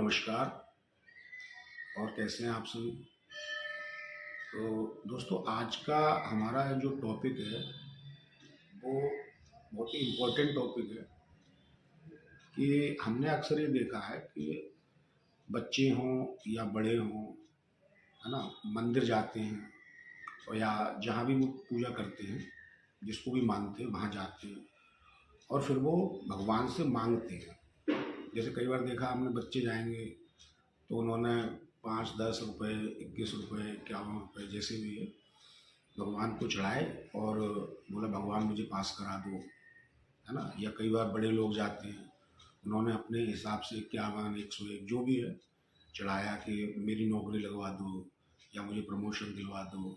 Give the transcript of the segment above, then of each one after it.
नमस्कार। और कैसे हैं आप सभी। तो दोस्तों, आज का हमारा जो टॉपिक है वो बहुत ही इम्पोर्टेंट टॉपिक है कि हमने अक्सर ये देखा है कि बच्चे हों या बड़े हों, है ना, मंदिर जाते हैं और या जहाँ भी वो पूजा करते हैं, जिसको भी मानते हैं वहाँ जाते हैं और फिर वो भगवान से मांगते हैं। जैसे कई बार देखा हमने, बच्चे जाएंगे तो उन्होंने 5-10 रुपये, 21 रुपये, 51 रुपये जैसे भी है भगवान को चढ़ाए और बोला भगवान मुझे पास करा दो, है ना। या कई बार बड़े लोग जाते हैं, उन्होंने अपने हिसाब से 51, 101 जो भी है चढ़ाया कि मेरी नौकरी लगवा दो या मुझे प्रमोशन दिलवा दो।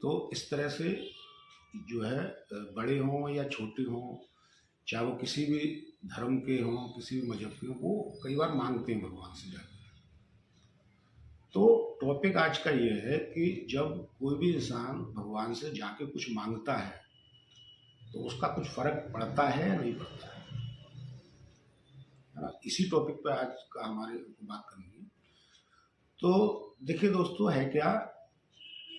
तो इस तरह से जो है बड़े हों या छोटे हों, चाहे वो किसी भी धर्म के हों, किसी भी मजहब के हों, वो कई बार मांगते हैं भगवान से जाकर। तो टॉपिक आज का ये है कि जब कोई भी इंसान भगवान से जाके कुछ मांगता है तो उसका कुछ फर्क पड़ता है या नहीं पड़ता है ना। इसी टॉपिक पे आज का हमारे को बात करनी है। तो देखिए दोस्तों, है क्या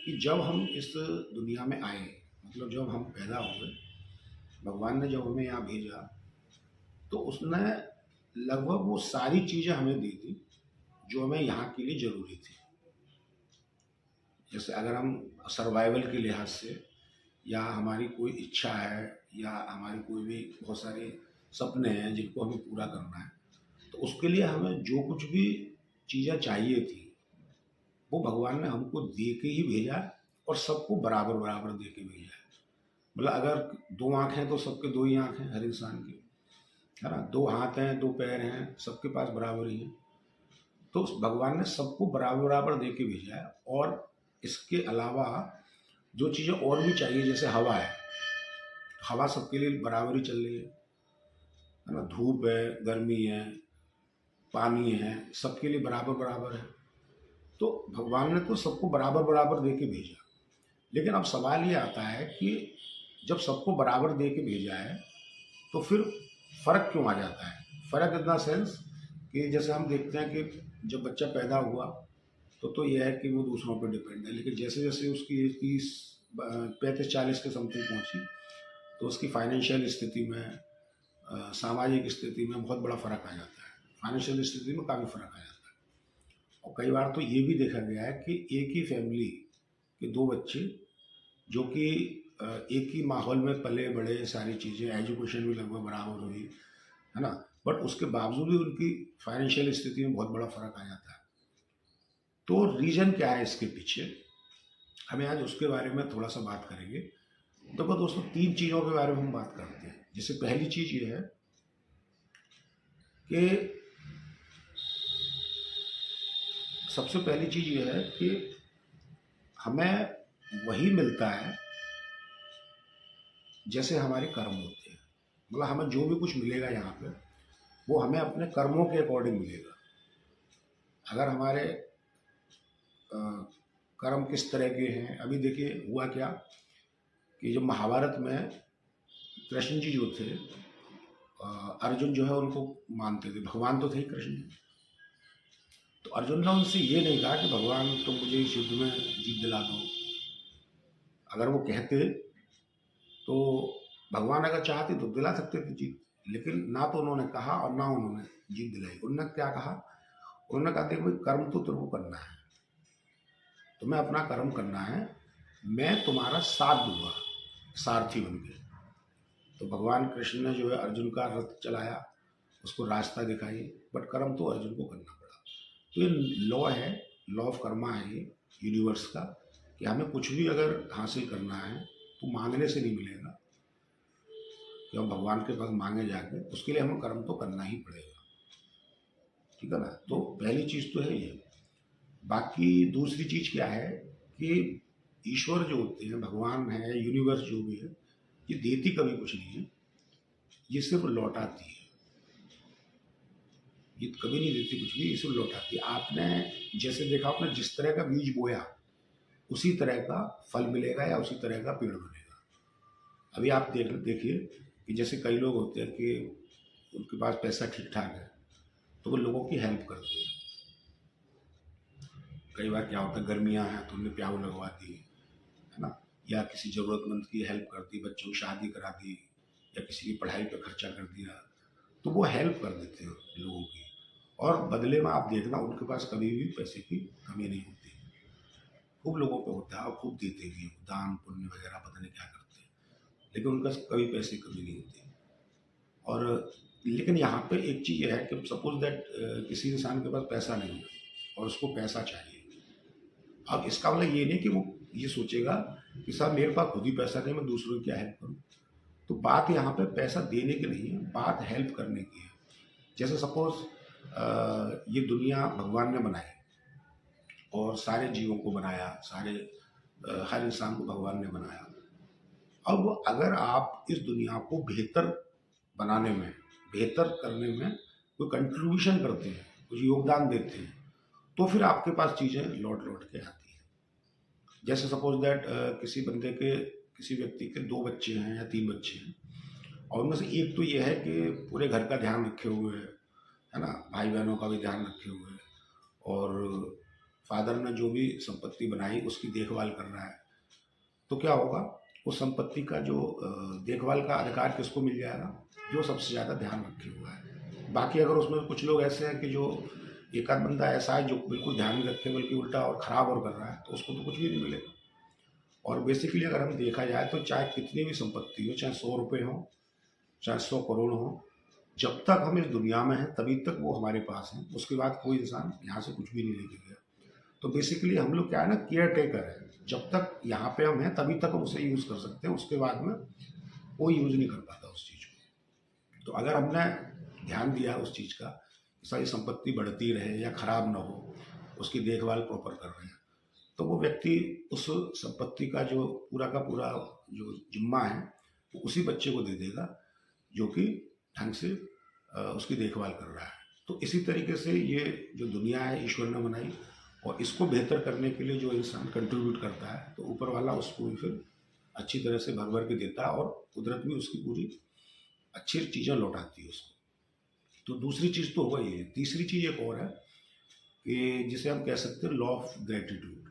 कि जब हम इस दुनिया में आए, मतलब जब हम पैदा हुए, भगवान ने जब हमें यहाँ भेजा तो उसने लगभग वो सारी चीज़ें हमें दी थी जो हमें यहाँ के लिए ज़रूरी थी। जैसे अगर हम सर्वाइवल के लिहाज से, या हमारी कोई इच्छा है, या हमारी कोई भी बहुत सारे सपने हैं जिनको हमें पूरा करना है, तो उसके लिए हमें जो कुछ भी चीज़ें चाहिए थी वो भगवान ने हमको दे के ही भेजा और सबको बराबर बराबर दे के भेजा है। मतलब अगर 2 आँख हैं तो सबके 2 ही आँख हैं हर इंसान के, है ना। 2 हाथ हैं, 2 पैर हैं, सबके पास बराबर ही हैं। तो उस भगवान ने सबको बराबर बराबर दे के भेजा है। और इसके अलावा जो चीज़ें और भी चाहिए, जैसे हवा है, हवा सबके लिए बराबर ही चल रही है ना। धूप है, गर्मी है, पानी है, सबके लिए बराबर बराबर है। तो भगवान ने तो सबको बराबर बराबर दे के भेजा। लेकिन अब सवाल ये आता है कि जब सबको बराबर दे के भेजा है तो फिर फ़र्क क्यों आ जाता है। फ़र्क इन द सेंस कि जैसे हम देखते हैं कि जब बच्चा पैदा हुआ तो ये है कि वो दूसरों पर डिपेंड है, लेकिन जैसे जैसे उसकी 30, 35-40 के समथिंग पहुंची तो उसकी फाइनेंशियल स्थिति में, सामाजिक स्थिति में बहुत बड़ा फ़र्क आ जाता है। फाइनेंशियल स्थिति में काफ़ी फ़र्क आ जाता है। और कई बार तो ये भी देखा गया है कि एक ही फैमिली के 2 बच्चे जो कि एक ही माहौल में पले बड़े, सारी चीज़ें, एजुकेशन भी लगभग बराबर हुई, है ना, बट उसके बावजूद भी उनकी फाइनेंशियल स्थिति में बहुत बड़ा फ़र्क आ जाता है। तो रीज़न क्या है इसके पीछे, हमें आज उसके बारे में थोड़ा सा बात करेंगे। देखो दोस्तों, 3 चीज़ों के बारे में हम बात करते हैं। जैसे पहली चीज़ ये है कि सबसे पहली चीज़ ये है कि हमें वही मिलता है जैसे हमारे कर्म होते हैं। मतलब हमें जो भी कुछ मिलेगा यहाँ पे वो हमें अपने कर्मों के अकॉर्डिंग मिलेगा। अगर हमारे कर्म किस तरह के हैं, अभी देखिए हुआ क्या कि जब महाभारत में कृष्ण जी जो थे, अर्जुन जो है उनको मानते थे, भगवान तो थे ही कृष्ण जी। तो अर्जुन ने उनसे ये नहीं कहा कि भगवान तुम मुझे इस युद्ध में जीत दिला दो। अगर वो कहते तो भगवान अगर चाहते तो दिला सकते थे जीत, लेकिन ना तो उन्होंने कहा और ना उन्होंने जीत दिलाई। उन्होंने क्या कहा, उन्होंने कहा कि भाई कर्म तो तेरे को करना है, तुम्हें अपना कर्म करना है, मैं तुम्हारा साथ दूंगा सारथी बन के। तो भगवान कृष्ण ने जो है अर्जुन का रथ चलाया, उसको रास्ता दिखाई, बट कर्म तो अर्जुन को करना पड़ा। तो ये लॉ है, लॉ ऑफ कर्मा है ये यूनिवर्स का, कि हमें कुछ भी अगर हासिल करना है तो मांगने से नहीं मिलेगा, कि हम भगवान के पास मांगे जाके, उसके लिए हमें कर्म तो करना ही पड़ेगा। ठीक है ना। तो पहली चीज़ तो है ये। बाकी दूसरी चीज़ क्या है कि ईश्वर जो होते हैं, भगवान है, यूनिवर्स जो भी है, ये देती कभी कुछ नहीं है, ये सिर्फ लौटाती है। ये कभी नहीं देती कुछ भी, ये सिर्फ लौटाती है। आपने जैसे देखा, आपने जिस तरह का बीज बोया उसी तरह का फल मिलेगा या उसी तरह का पेड़ बनेगा। अभी आप देखिए कि जैसे कई लोग होते हैं कि उनके पास पैसा ठीक ठाक है, तो वो लोगों की हेल्प करते हैं। कई बार क्या होता है, गर्मियाँ हैं तो उन्हें प्याऊ लगवा दी, है ना, या किसी ज़रूरतमंद की हेल्प कर दी, बच्चों की शादी करा दी, या किसी की पढ़ाई पे खर्चा कर दिया, तो वो हेल्प कर देते हैं लोगों की। और बदले में आप देखना उनके पास कभी भी पैसे की कमी नहीं होती। खूब लोगों पे होता है और खूब देते भी हैं, दान पुण्य वगैरह पता नहीं क्या करते हैं, लेकिन उनका कभी पैसे की कमी नहीं होती। और लेकिन यहाँ पे एक चीज़ है कि सपोज दैट किसी इंसान के पास पैसा नहीं है और उसको पैसा चाहिए। अब इसका मतलब ये नहीं कि वो ये सोचेगा कि साहब मेरे पास खुद ही पैसा नहीं, मैं दूसरों की क्या हेल्प करूँ। तो बात यहाँ पे पैसा देने की नहीं है, बात हेल्प करने की है। जैसे सपोज ये दुनिया भगवान ने बनाई और सारे जीवों को बनाया, हर इंसान को भगवान ने बनाया। अब अगर आप इस दुनिया को बेहतर बनाने में, बेहतर करने में कोई कंट्रीब्यूशन करते हैं, कुछ योगदान देते हैं, तो फिर आपके पास चीज़ें लौट लौट के आती हैं। जैसे सपोज दैट किसी व्यक्ति के 2 बच्चे हैं या 3 बच्चे हैं, और उनमें से एक तो ये है कि पूरे घर का ध्यान रखे हुए है ना, भाई बहनों का भी ध्यान रखे हुए है, और फादर ने जो भी संपत्ति बनाई उसकी देखभाल कर रहा है। तो क्या होगा, उस संपत्ति का जो देखभाल का अधिकार किसको मिल जाएगा, जो सबसे ज़्यादा ध्यान रखे हुआ है। बाकी अगर उसमें कुछ लोग ऐसे हैं कि जो एक आध बंदा ऐसा है जो बिल्कुल ध्यान नहीं रखे बल्कि उल्टा और ख़राब और कर रहा है, तो उसको तो कुछ भी नहीं मिलेगा। और बेसिकली अगर हम देखा जाए तो चाहे कितनी भी संपत्ति हो, चाहे 100 रुपये हो, चाहे 100 करोड़ हो, जब तक हम इस दुनिया में हैं तभी तक वो हमारे पास हैं। उसके बाद कोई इंसान यहाँ से कुछ भी नहीं लेके गया। तो बेसिकली हम लोग क्या है ना, केयर टेकर है। जब तक यहाँ पे हम हैं तभी तक हम उसे यूज़ कर सकते हैं, उसके बाद में कोई यूज़ नहीं कर पाता उस चीज़ को। तो अगर हमने ध्यान दिया उस चीज़ का, सारी संपत्ति बढ़ती रहे या ख़राब ना हो, उसकी देखभाल प्रॉपर कर रहे हैं, तो वो व्यक्ति उस संपत्ति का जो पूरा का पूरा जो जिम्मा है वो उसी बच्चे को दे देगा जो कि ढंग से उसकी देखभाल कर रहा है। तो इसी तरीके से ये जो दुनिया है ईश्वर ने बनाई, और इसको बेहतर करने के लिए जो इंसान कंट्रीब्यूट करता है तो ऊपर वाला उसको भी फिर अच्छी तरह से भर भर के देता है, और कुदरत भी उसकी पूरी अच्छी चीज़ें लौटाती है उसको। तो दूसरी चीज़ तो हुआ ये। तीसरी चीज़ एक और है कि जिसे हम कह सकते हैं लॉ ऑफ ग्रेटिट्यूड।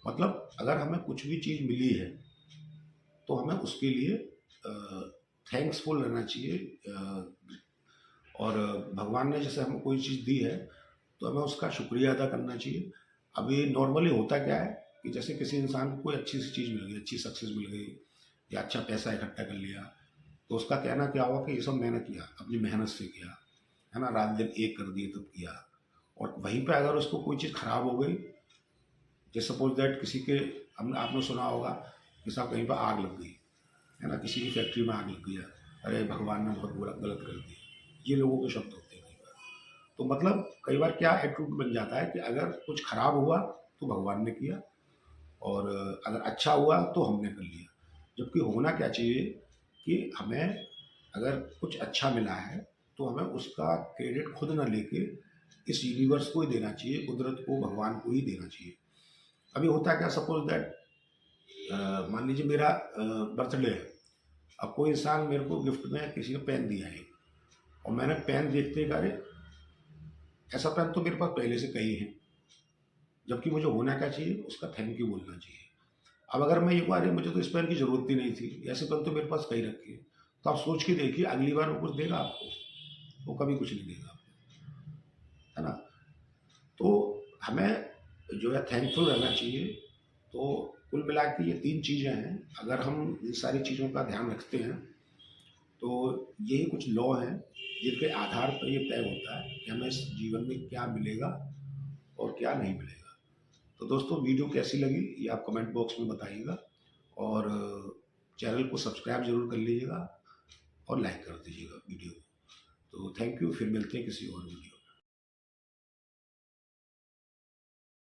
मतलब अगर हमें कुछ भी चीज़ मिली है तो हमें उसके लिए थैंक्सफुल रहना चाहिए, और भगवान ने जैसे हमें कोई चीज़ दी है तो हमें उसका शुक्रिया अदा करना चाहिए। अभी नॉर्मली होता क्या है कि जैसे किसी इंसान को कोई अच्छी सी चीज़ मिल गई, अच्छी सक्सेस मिल गई, या अच्छा पैसा इकट्ठा कर लिया, तो उसका कहना क्या हुआ कि ये सब मैंने किया, अपनी मेहनत से किया, है ना, रात दिन एक कर दिए तब किया। और वहीं पे अगर उसको कोई चीज़ खराब हो गई, जैसे सपोज दैट किसी के, हमने आपने सुना होगा कि साहब कहीं पर आग लग गई, है ना, किसी की फैक्ट्री में आग लग गई, अरे भगवान ने बहुत बुरा गलत कर दिया, ये लोगों के शब्द होते हैं कई बार। तो मतलब कई बार क्या एटीट्यूड बन जाता है कि अगर कुछ खराब हुआ तो भगवान ने किया, और अगर अच्छा हुआ तो हमने कर लिया। जबकि होना क्या चाहिए कि हमें अगर कुछ अच्छा मिला है तो हमें उसका क्रेडिट खुद ना लेके इस यूनिवर्स को ही देना चाहिए, कुदरत को, भगवान को ही देना चाहिए। अभी होता है क्या, सपोज दैट मान लीजिए मेरा बर्थडे है, अब कोई इंसान मेरे को गिफ्ट में किसी ने पेन दिया है, और मैंने पेन देखते ही कहा अरे ऐसा पेन तो मेरे पास पहले से कई है, जबकि मुझे होना क्या चाहिए, उसका थैंक यू बोलना चाहिए। अब अगर मैं ये कहूँ अरे मुझे तो इस पेन की ज़रूरत ही नहीं थी, ऐसे पेन तो मेरे पास कई रखे हैं, तो आप सोच के देखिए अगली बार वो कुछ देगा आपको, वो कभी कुछ नहीं देगा आपको, है ना। तो हमें जो है थैंकफुल रहना चाहिए। तो कुल मिला के ये 3 चीज़ें हैं, अगर हम इन सारी चीज़ों का ध्यान रखते हैं तो यही कुछ लॉ हैं जिनके आधार पर ये तय होता है कि हमें इस जीवन में क्या मिलेगा और क्या नहीं मिलेगा। तो दोस्तों वीडियो कैसी लगी ये आप कमेंट बॉक्स में बताइएगा, और चैनल को सब्सक्राइब जरूर कर लीजिएगा और लाइक कर दीजिएगा वीडियो को। तो थैंक यू, फिर मिलते हैं किसी और वीडियो।